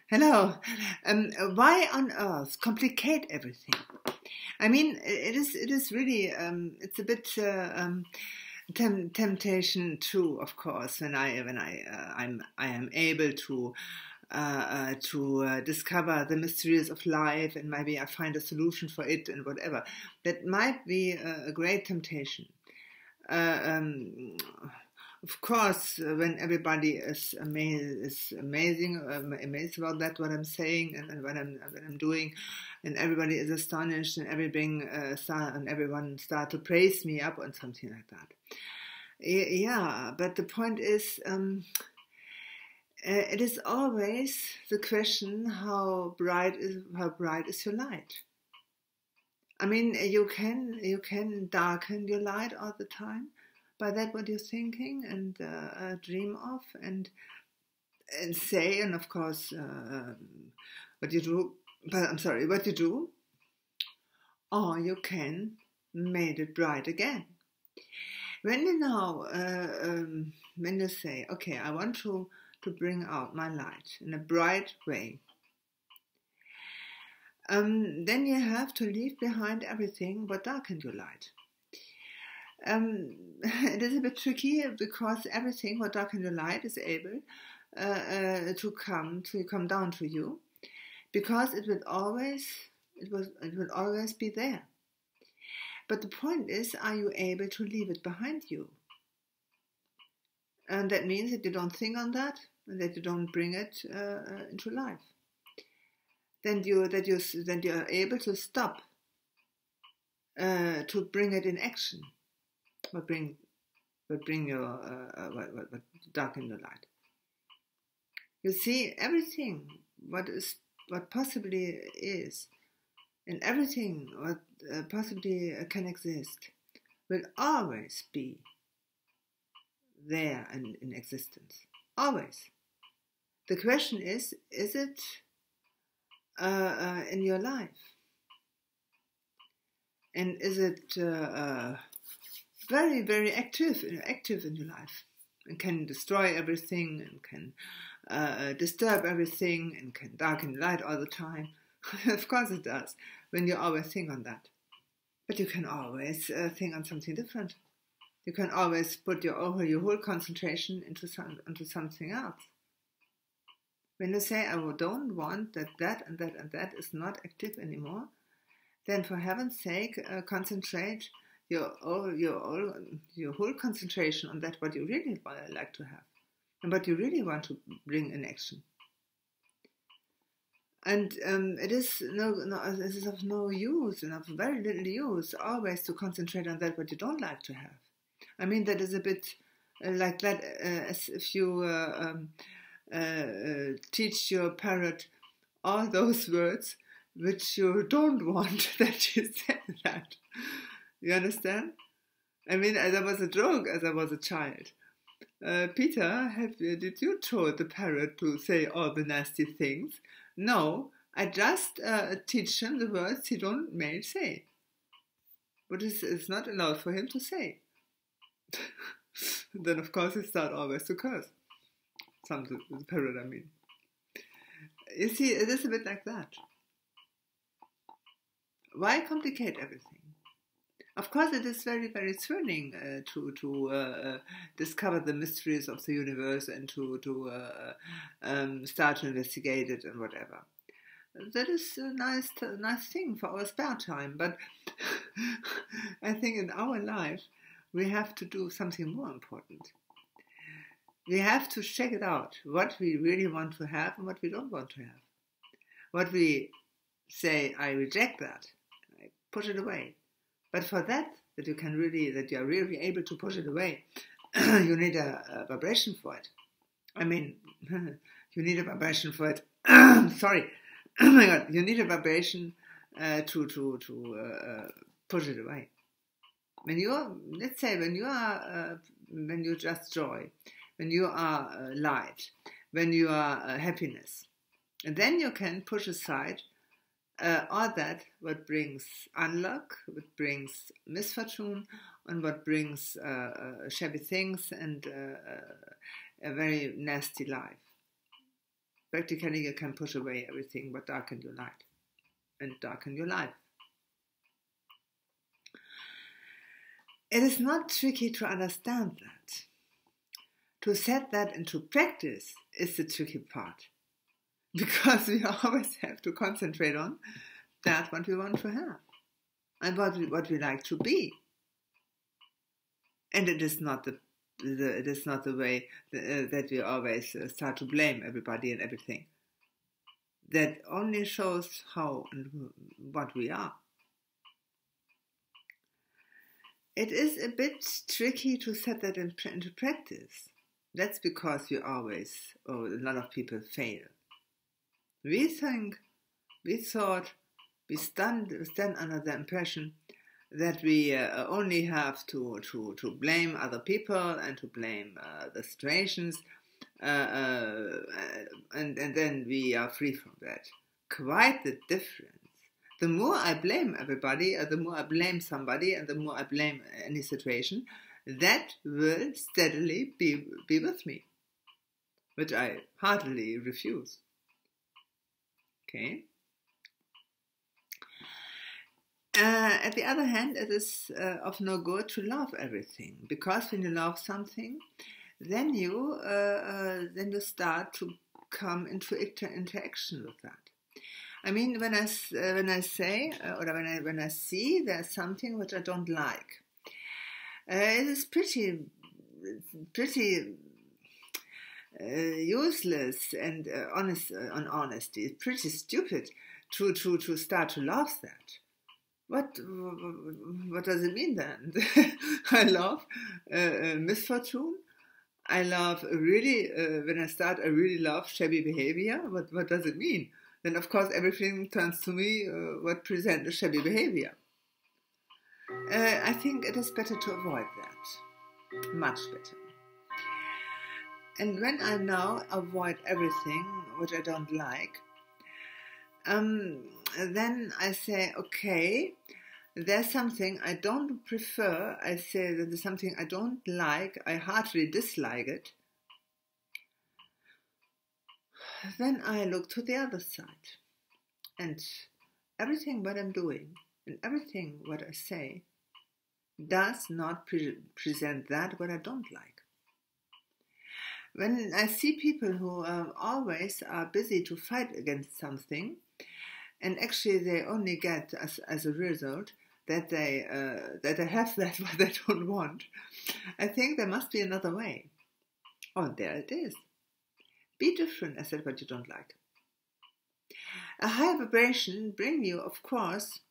Hello. Why on earth complicate everything? I mean, it is really it's a bit temptation too, of course, when I am able to discover the mysteries of life, and maybe I find a solution for it and whatever. That might be a great temptation. Of course, when everybody is amazed about that, what I'm saying and what I'm doing, and everybody is astonished, and everyone start to praise me up and something like that. Yeah, but the point is, it is always the question: how bright is your light? I mean, you can darken your light all the time. By that, what you're thinking and dream of and say, and of course, what you do. But I'm sorry, what you do, or you can make it bright again. When you now, when you say, okay, I want to bring out my light in a bright way, then you have to leave behind everything what darkened your light. It is a bit tricky because everything what darkened your light is able to come down to you, because it will always be there. But the point is, are you able to leave it behind you? And that means that you don't think on that, and that you don't bring it into life. Then you are able to stop to bring it in action. What darken your light? You see, everything what possibly is, and everything what possibly can exist, will always be there and in existence. Always. The question is it in your life? And is it very, very active in your life, and can destroy everything, and can disturb everything, and can darken light all the time? Of course it does, when you always think on that. But you can always think on something different. You can always put your whole concentration into something else. When you say, I don't want that and that is not active anymore, then for heaven's sake, concentrate your whole concentration on that what you really like to have and what you really want to bring in action. And it is of no use and of very little use always to concentrate on that what you don't like to have. I mean, that is a bit like that as if you teach your parrot all those words which you don't want that you say that. You understand? I mean, there was a joke as I was a child. Peter, did you told the parrot to say all the nasty things? No, I just teach him the words he don't may say. But it's not allowed for him to say. Then, of course, he starts always to curse. The parrot, I mean. You see, it is a bit like that. Why complicate everything? Of course, it is very, very thrilling to discover the mysteries of the universe and to start to investigate it and whatever. That is a nice thing for our spare time. But I think in our life, we have to do something more important. We have to check it out, what we really want to have and what we don't want to have. What we say, I reject that, I push it away. But for that you are really able to push it away, you need a vibration for it. I mean, you need a vibration for it. Sorry, oh my God, you need a vibration to push it away. When you just joy, when you are light, when you are happiness, and then you can push aside all that what brings unluck, what brings misfortune, and what brings shabby things and a very nasty life. Practically, you can push away everything but darken your light and darken your life. It is not tricky to understand that. To set that into practice is the tricky part, because we always have to concentrate on that what we want to have and what we like to be. And it is not the way that we always start to blame everybody and everything. That only shows how and what we are. It is a bit tricky to set that into practice. That's because we always, or a lot of people, fail. We thought, we stand under the impression that we only have to blame other people and to blame the situations, and then we are free from that. Quite the difference. The more I blame everybody, or the more I blame somebody, and the more I blame any situation, that will steadily be with me, which I heartily refuse. Okay? At the other hand, it is of no good to love everything, because when you love something, then you start to come into interaction with that. I mean, when I say or when I see there's something which I don't like, it is pretty useless and honesty. It's pretty stupid to start to love that. What does it mean then? I love misfortune. I love really when I really love shabby behavior. What does it mean? Then of course everything turns to me what presents shabby behavior. I think it is better to avoid that. Much better. And when I now avoid everything which I don't like, then I say, okay, there's something I don't prefer. I say that there's something I don't like. I heartily dislike it. Then I look to the other side. And everything what I'm doing and everything what I say does not present that what I don't like. When I see people who always are busy to fight against something, and actually they only get as a result that they have that what they don't want, I think there must be another way. Oh, there it is. Be different, I said, what you don't like. A high vibration brings you, of course,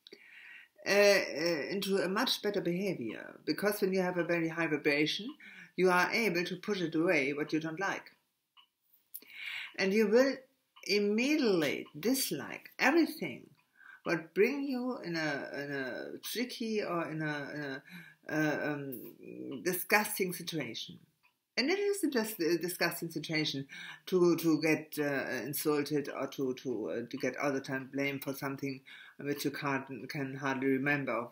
into a much better behavior, because when you have a very high vibration, you are able to push it away what you don't like. And you will immediately dislike everything what bring you in a tricky or in a disgusting situation. And it is just a disgusting situation to get insulted or to get all the time blamed for something which you can hardly remember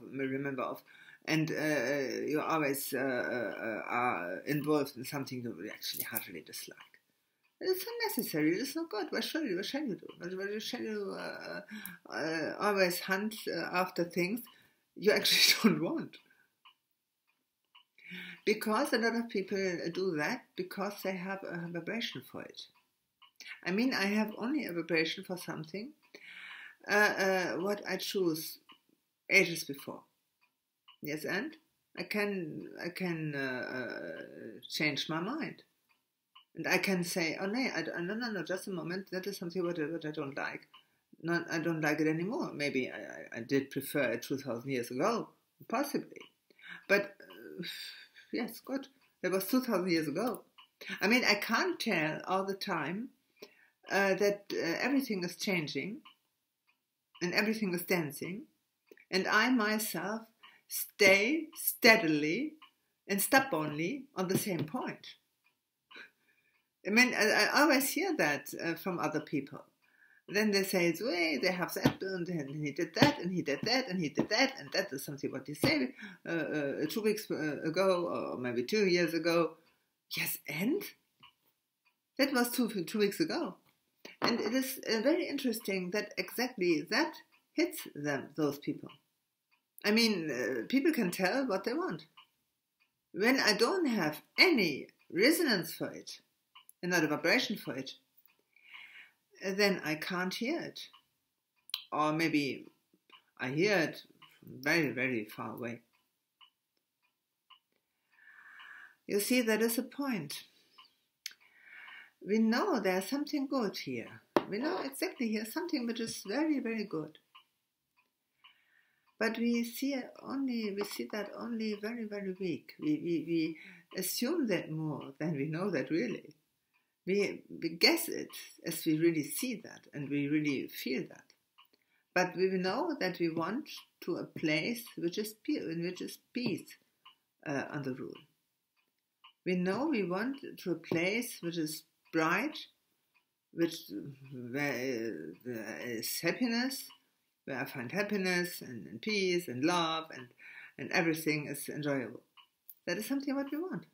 of. And you always are involved in something you actually heartily dislike. It's unnecessary. It's not good. What shall you do? What shall you always hunt after things you actually don't want? Because a lot of people do that because they have a vibration for it. I mean, I have only a vibration for something what I choose ages before. Yes, and I can change my mind. And I can say, oh no, just a moment, that is something what I don't like. I don't like it anymore. Maybe I did prefer it 2,000 years ago, possibly. But yes, good. That was 2,000 years ago. I mean, I can't tell all the time that everything is changing and everything is dancing, and I myself stay steadily and stubbornly on the same point. I mean, I always hear that from other people. Then they say, they have that, and he did that, and he did that, and he did that, and that is something what you said 2 weeks ago, or maybe 2 years ago. Yes, and? That was two weeks ago. And it is very interesting that exactly that hits them, those people. I mean, people can tell what they want. When I don't have any resonance for it, and not a vibration for it, then I can't hear it. Or maybe I hear it very, very far away. You see, that is a point. We know there's something good here. We know exactly here's something which is very, very good. But we see that only very, very weak. We assume that more than we know that really. We guess it as we really see that and we really feel that. But we know that we want to a place which is peace on the rule. We know we want to a place which is bright, where is happiness, where I find happiness and peace and love and everything is enjoyable. That is something what we want.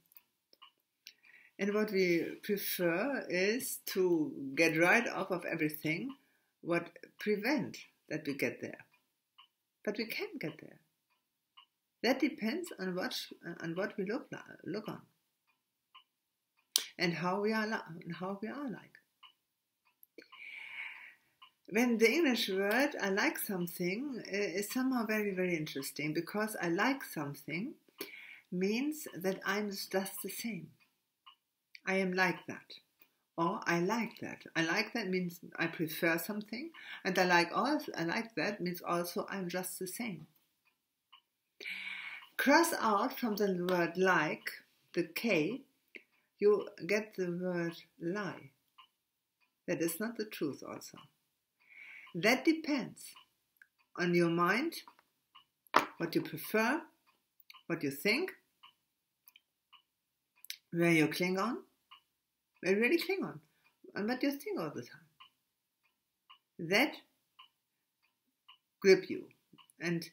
And what we prefer is to get right off of everything what prevent that we get there. But we can get there. That depends on what we look on. And how we are like. When the English word I like something is somehow very, very interesting, because I like something means that I'm just the same. I am like that. Or I like that. I like that means I prefer something, and I like that means also I'm just the same. Cross out from the word like, the K, you get the word lie. That is not the truth also. That depends on your mind, what you prefer, what you think, where you cling on, where you really cling on, and what you think all the time. That grip you, and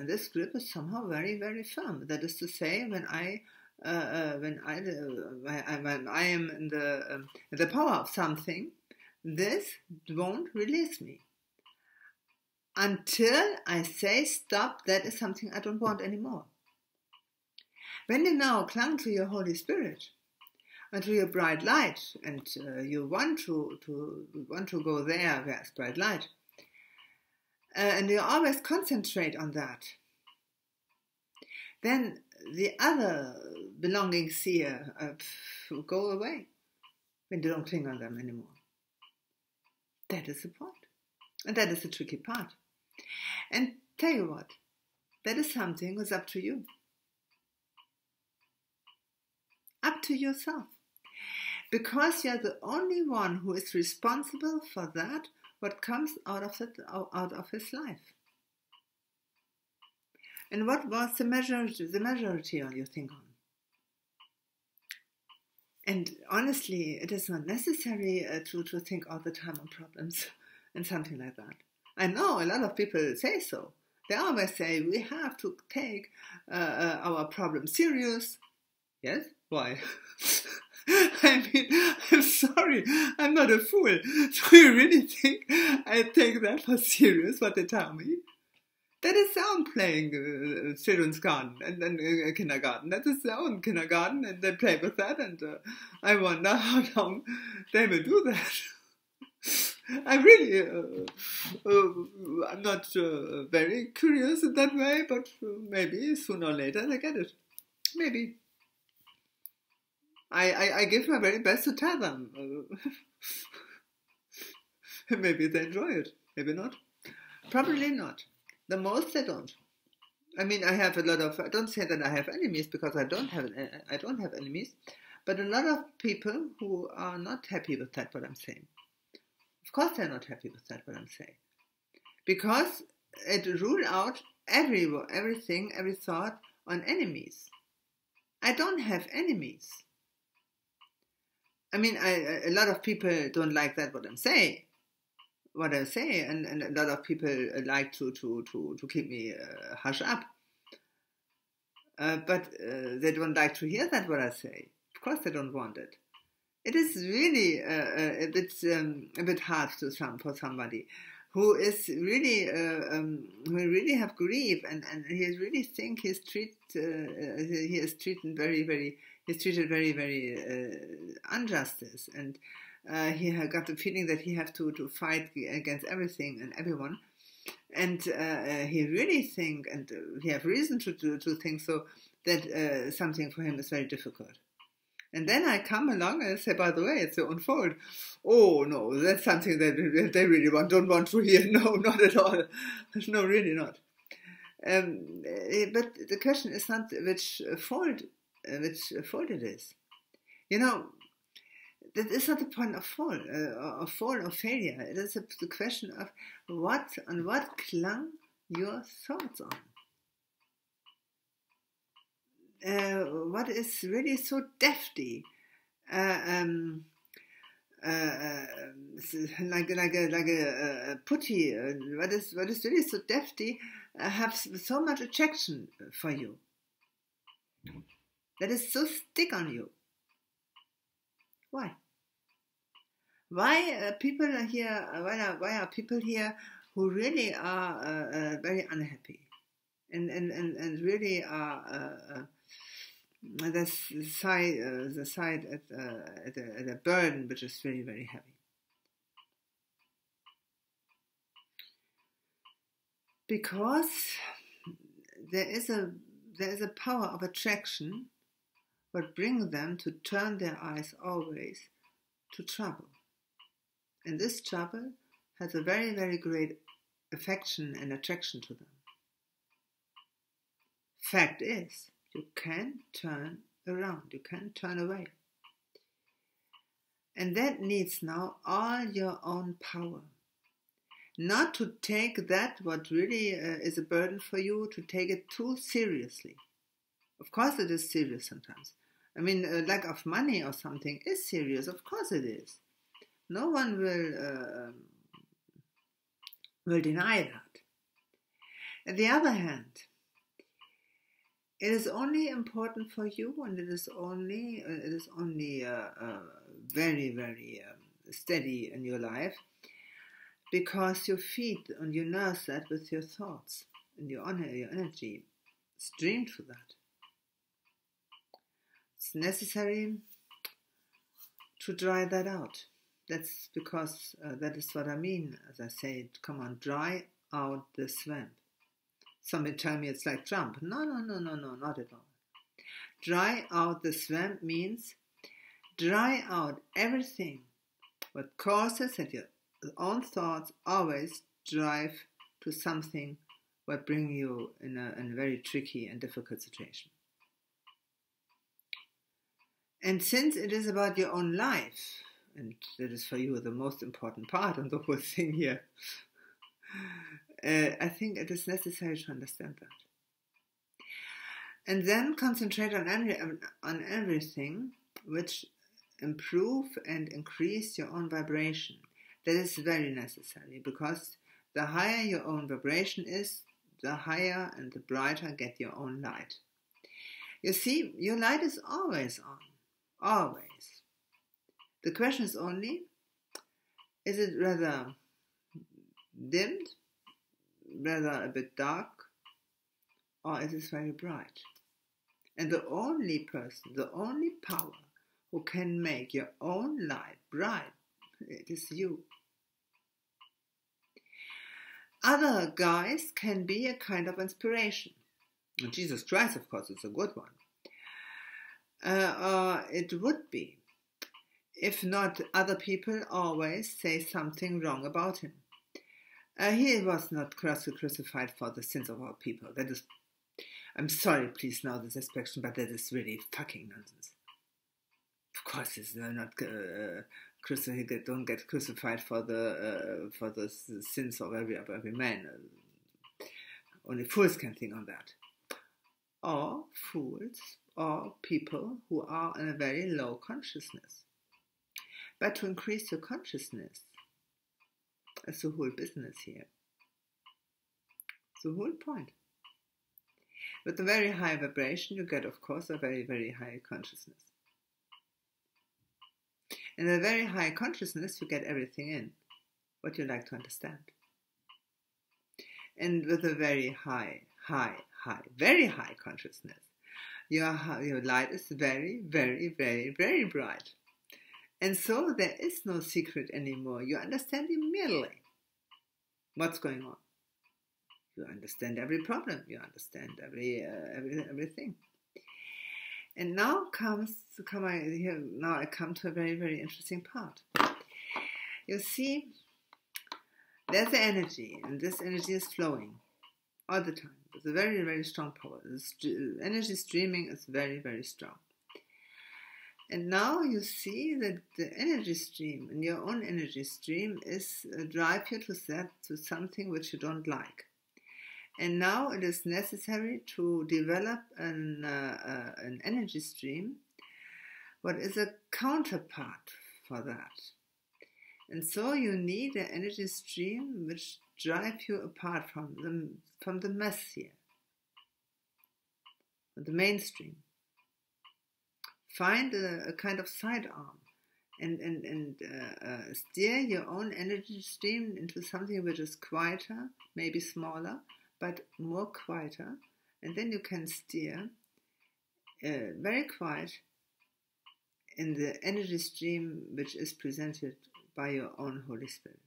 this grip is somehow very, very firm. That is to say, when I am in the power of something, this won't release me until I say stop. That is something I don't want anymore. When you now clung to your Holy Spirit and to your bright light, and you want to go there where it's bright light, and you always concentrate on that, then the other belongings here go away when you don't cling on them anymore. That is the point. And that is the tricky part. And tell you what, that is something that's up to you. Up to yourself. Because you're the only one who is responsible for that, what comes out of his life. And what was the majority on your thing on? And honestly, it is not necessary to think all the time on problems and something like that. I know a lot of people say so. They always say we have to take our problems serious. Yes? Why? I mean, I'm sorry, I'm not a fool. Do you really think I take that for serious, what they tell me? That is their own playing children's garden and kindergarten. That is their own kindergarten, and they play with that, and I wonder how long they will do that. I really, I'm not very curious in that way, but maybe sooner or later they get it. Maybe. I give my very best to tell them. Maybe they enjoy it. Maybe not. Probably not. The most they don't. I mean, I have a lot of. I don't say that I have enemies, because I don't have enemies, but a lot of people who are not happy with that, what I'm saying. Of course, they're not happy with that, what I'm saying, because it ruled out everything, every thought on enemies. I don't have enemies. I mean, a lot of people don't like that, what I say, and a lot of people like to keep me hush up. But they don't like to hear that, what I say. Of course they don't want it. it is really a bit hard for somebody who is really who really have grief, and he really think he is treated very injustice, and he got the feeling that he have to fight against everything and everyone, and he really think, and he have reason to think so, that something for him is very difficult. And then I come along and say, by the way, it's your own fault. Oh, no, that's something that they really don't want to hear. No, not at all. No, really not. But the question is not which fault it is. You know, that is not the point of fall or failure. It is the question of what clung your thoughts on. What is really so defty, like a putty. What is really so defty, have so much attraction for you. That is so stick on you. Why? Why people are here? Why are people here who really are very unhappy, and really are the side at a burden which is very, very heavy. Because there is a power of attraction what brings them to turn their eyes always to trouble. And this trouble has a very, very great affection and attraction to them. Fact is, you can turn around, you can turn away. And that needs now all your own power. Not to take that, what really is a burden for you, to take it too seriously. Of course it is serious sometimes. I mean, lack of money or something is serious, of course it is. No one will deny that. On the other hand, it is only important for you, and it is only very, very steady in your life, because you feed and you nurse that with your thoughts, and your energy stream to that. It's necessary to dry that out. That's because that is what I mean, as I say, come on, dry out the swamp. Somebody tell me it's like Trump. No, not at all. Dry out the swamp means dry out everything what causes that your own thoughts always drive to something what bring you in a very tricky and difficult situation. And since it is about your own life, and that is for you the most important part of the whole thing here, I think it is necessary to understand that. And then concentrate on everything which improve and increase your own vibration. That is very necessary, because the higher your own vibration is, the higher and the brighter get your own light. You see, your light is always on. Always. The question is only, is it rather dimmed, rather a bit dark, or is it very bright? And the only person, the only power who can make your own light bright, it is you. Other guys can be a kind of inspiration. And Jesus Christ, of course, is a good one. It would be, if not other people always say something wrong about him. He was not crucified for the sins of our people. That is, I'm sorry, please, now this expression, but that is really fucking nonsense. Of course, he's not he don't get crucified for the sins of every man. Only fools can think on that. Or fools, or people who are in a very low consciousness. But to increase your consciousness, that's the whole business here. It's the whole point. With a very high vibration, you get, of course, a very, very high consciousness. In a very high consciousness, you get everything in, what you like to understand. And with a very very high consciousness, your light is very, very, very, very bright. And so there is no secret anymore. You understand immediately what's going on. You understand every problem. You understand everything. And now I come to a very, very interesting part. You see, there's the energy, and this energy is flowing all the time. It's a very, very strong power. This energy streaming is very, very strong. And now you see that the energy stream, and your own energy stream, is drive you to something which you don't like. And now it is necessary to develop an energy stream, what is a counterpart for that. And so you need an energy stream which drives you apart from the mess here, the mainstream. Find a kind of sidearm and steer your own energy stream into something which is quieter, maybe smaller, but more quieter, and then you can steer very quiet in the energy stream which is presented by your own Holy Spirit.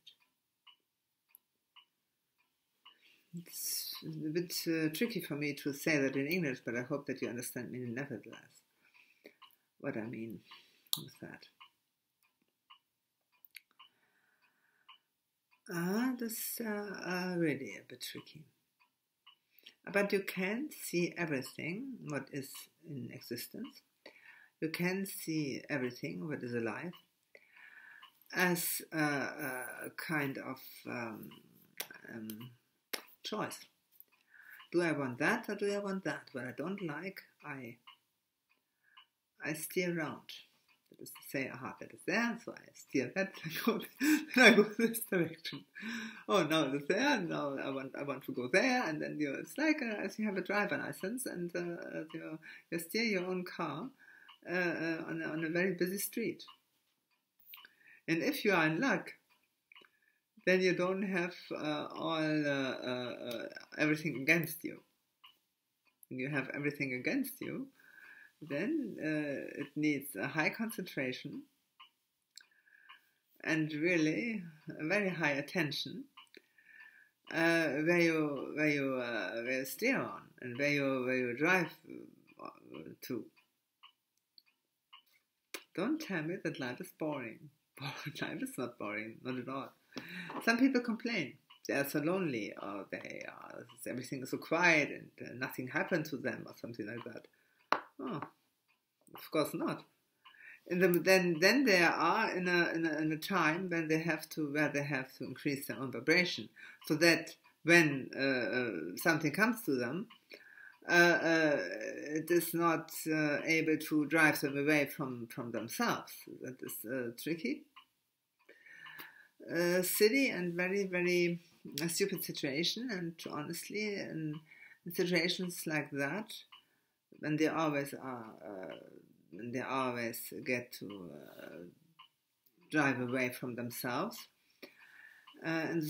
It's a bit tricky for me to say that in English, but I hope that you understand me nevertheless, what I mean with that. This really a bit tricky. But you can see everything what is in existence. You can see everything what is alive as a kind of choice. Do I want that or do I want that? What I don't like, I steer around. That is to say, that is there, so I steer that, then I go this direction. Oh, now it's there, now I want to go there, and then it's like as you have a driver license, and you steer your own car on a very busy street. And if you are in luck, then you don't have everything against you. When you have everything against you, then it needs a high concentration and really a very high attention where you steer on and where you drive to. Don't tell me that life is boring. Life is not boring, not at all. Some people complain they are so lonely, or everything is so quiet and nothing happened to them, or something like that. Oh, of course not. Then they are in a time when they have to increase their own vibration, so that when something comes to them, it is not able to drive them away from themselves. That is tricky, silly, and very, very stupid situation. And honestly, in situations like that, when they always get to drive away from themselves, in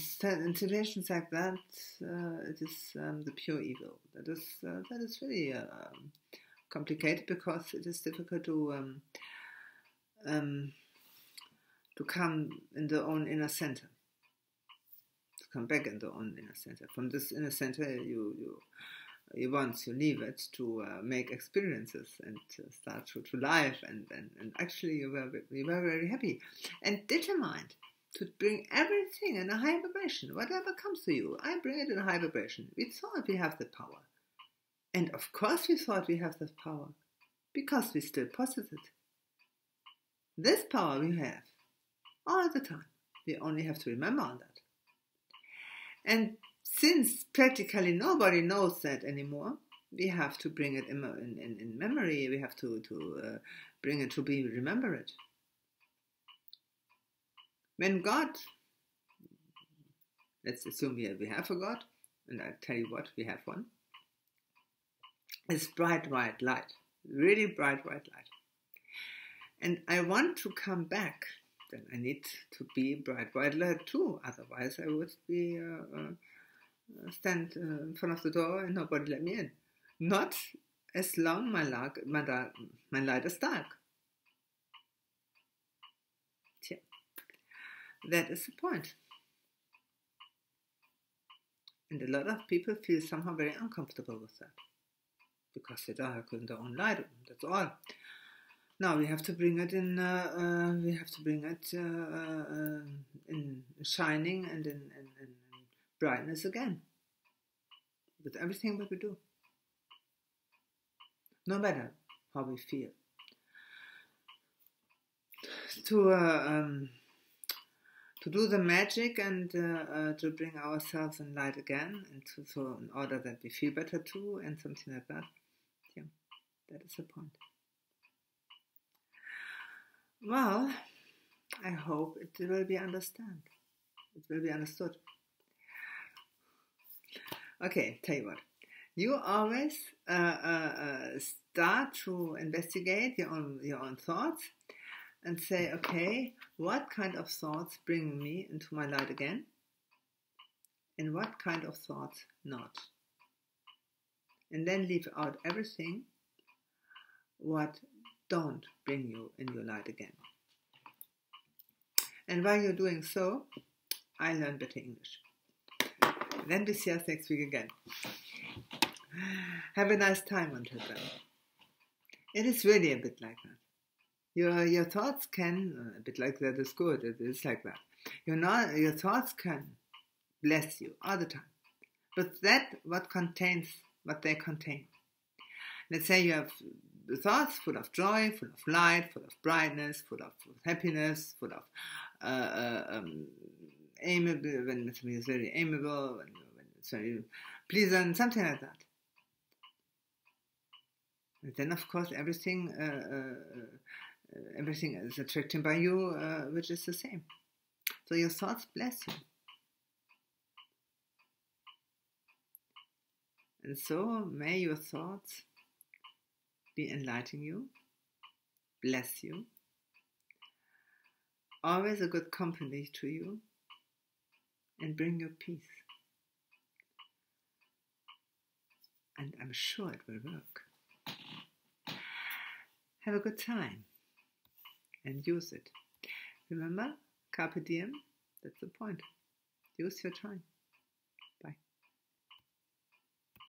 situations like that, it is the pure evil. That is really complicated, because it is difficult to come in the own inner center, to come back in the own inner center. From this inner center, you once you leave it, to make experiences and start to live, and actually you were very happy and determined to bring everything in a high vibration. Whatever comes to you, I bring it in a high vibration. We thought we have the power, and of course we thought we have that power, because we still possess it. This power we have all the time. We only have to remember on that. And since practically nobody knows that anymore, we have to bring it in memory. We have to bring it to be remembered. When God, let's assume we have a God, and I'll tell you what, we have one. It's bright white light, really bright white light. and I want to come back, then I need to be bright white light too. Otherwise, I would be stand in front of the door and nobody let me in. Not as long my light is dark. That is the point. And a lot of people feel somehow very uncomfortable with that, because they don't have their own light. That's all. Now we have to bring it in. We have to bring it in shining and in brightness again. With everything that we do, no matter how we feel, to do the magic and to bring ourselves in light again, and so in order that we feel better too, and something like that. Yeah, that is the point. Well, I hope it will be understood. It will be understood. Okay, tell you what. You always start to investigate your own thoughts and say, okay, what kind of thoughts bring me into my light again, and what kind of thoughts not. And then leave out everything what don't bring you in your light again. And while you're doing so, I learn better English. Then we see us next week again. Have a nice time until then. It is really a bit like that. Your thoughts can, a bit like that is good, it is like that. Your thoughts can bless you all the time. But that what they contain. Let's say you have thoughts full of joy, full of light, full of brightness, full of happiness, full of amiable, when something is very amiable, when it's very pleasant, something like that. And then, of course, everything is attracted by you, which is the same. So your thoughts bless you. And so may your thoughts be enlightening you, bless you, always a good company to you, and bring you peace. And I'm sure it will work. Have a good time and use it. Remember, carpe diem, that's the point. Use your time.